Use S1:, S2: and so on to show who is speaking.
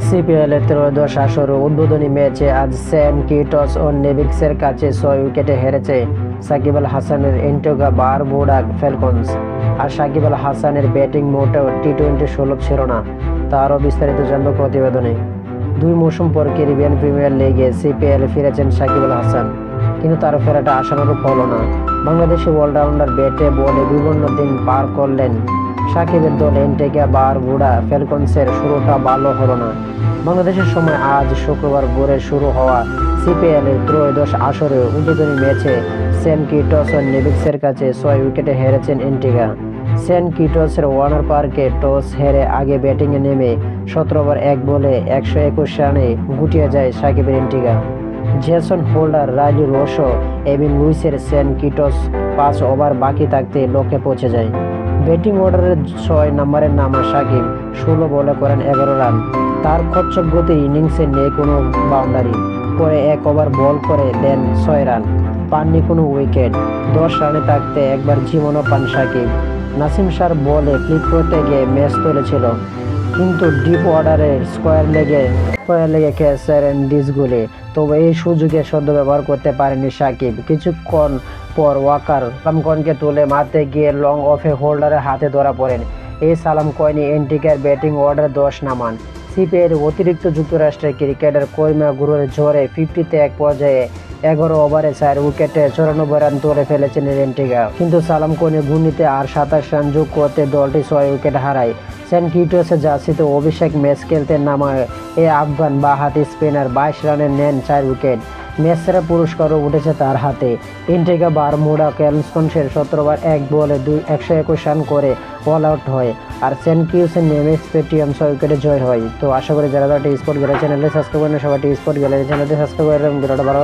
S1: সিপিএলের ত্রয়োদশ আসর উদ্বোধনী ম্যাচে আজ সেন্ট কিটস ও নেভিক্সের কাছে 6 উইকেটে হেরেছে সাকিব আল হাসানের এন্টিগোয়া বারবুডা ফ্যালকনস। আর সাকিব আল হাসানের ব্যাটিং মোটেও টি-20 সুলভ ছিল না, তারও বিস্তারিত জানব প্রতিবেদনে। 2 মৌসুম পর ক্যারিবিয়ান প্রিমিয়ার লিগে সিপিএল ফিরেছেন সাকিব আল হাসান, কিন্তু তার ফেরাটা আশানুরূপ হলো না। বাংলাদেশি অলরাউন্ডার ব্যাটে বলে বিভিন্ন দিন পার করলেন সাকিবের দল এন্টিগোয়া বারবুডা ফ্যালকনসের শুরুটা ভালো হলো না। বাংলাদেশের সময় আজ শুক্রবার ভোরে শুরু হওয়া সিপিএলের ত্রয়োদশ আসরে উদ্বোধনী ম্যাচে সেন্ট কিটস ও নেভিক্সের কাছে 6 উইকেটে হেরেছেন এন্টিগোয়া। সেন্ট কিটসের ওয়ার্নার পার্কে টস হেরে আগে ব্যাটিংয়ে নেমে 17 ওভার 1 বলে 121 রানে গুটিয়ে যায় সাকিবের Antigua. Jason Holder, Rilee Rossouw, Evin লুইসের সেন্ট কিটস 5 ওভার বাকি থাকতে লক্ষ্যে পৌঁছে যায়। ব্যাটিং অর্ডারের 6 নম্বরের নামা সাকিব 16 বলে করেন 11 রান। তার কচ্ছপ গতির ইনিংসে নেই কোনো বাউন্ডারি, পরে 1 ওভার বল করে দেন 6 রান, পাননি কোনো উইকেট। 10 রানে থাকতে একবার জীবনও পান সাকিব। নাসিম শাহর বলে ফ্লিক করতে গিয়ে ম্যাচ তুলেছিল, কিন্তু ডিপ অর্ডারের স্কোয়ার লেগে খেয়েছেন ডিসগুলি। তবে এই সুযোগে সদ্ব্যবহার করতে পারেনি সাকিব। কিছুক্ষণ পর ওয়াকার সালামকে তুলে মারতে গিয়ে লং অফে হোল্ডারের হাতে ধরা পড়েন। এই সালাম কয়নি এন্টিগোয়ার ব্যাটিং অর্ডার 10 নামান। সিপিএল অতিরিক্ত যুক্তরাষ্ট্রের ক্রিকেটার করিমা গুরুর ঝড়ে 50তে এক পর্যায়ে 11 ওভারে 4 উইকেটে 94 রান তুলে ফেলেছেন এন্টিগোয়া, কিন্তু সালাম কয়নি ঘূর্ণিতে আর 27 রান যোগ করতে দলটি 6 উইকেট হারায়। সেন্ট কিটসের জার্সিতে অভিষেক ম্যাচ খেলতে নামায় এই আফগান বাঁহাতি স্পিনার 22 রানে নেন 4 উইকেট। ম্যাচ সেরা পুরস্কারও উঠেছে তার হাতে। এন্টিগোয়া বারমুডা ফ্যালকনসের 17 ওভার 1 বলে 121 রান করে অল আউট হয়, আর সেন্ট কিটসের নেভিক্স স্টেডিয়াম 6 উইকেটে জয় হয়। তো আশা করি যারা টি স্পোর্ট গ্যালারি চ্যানেলে সাবস্ক্রাইব করেন সবাই টি স্পোর্ট গ্যালারি চ্যানেলটি সাবস্ক্রাইব করেন। ভিডিওটা ভালো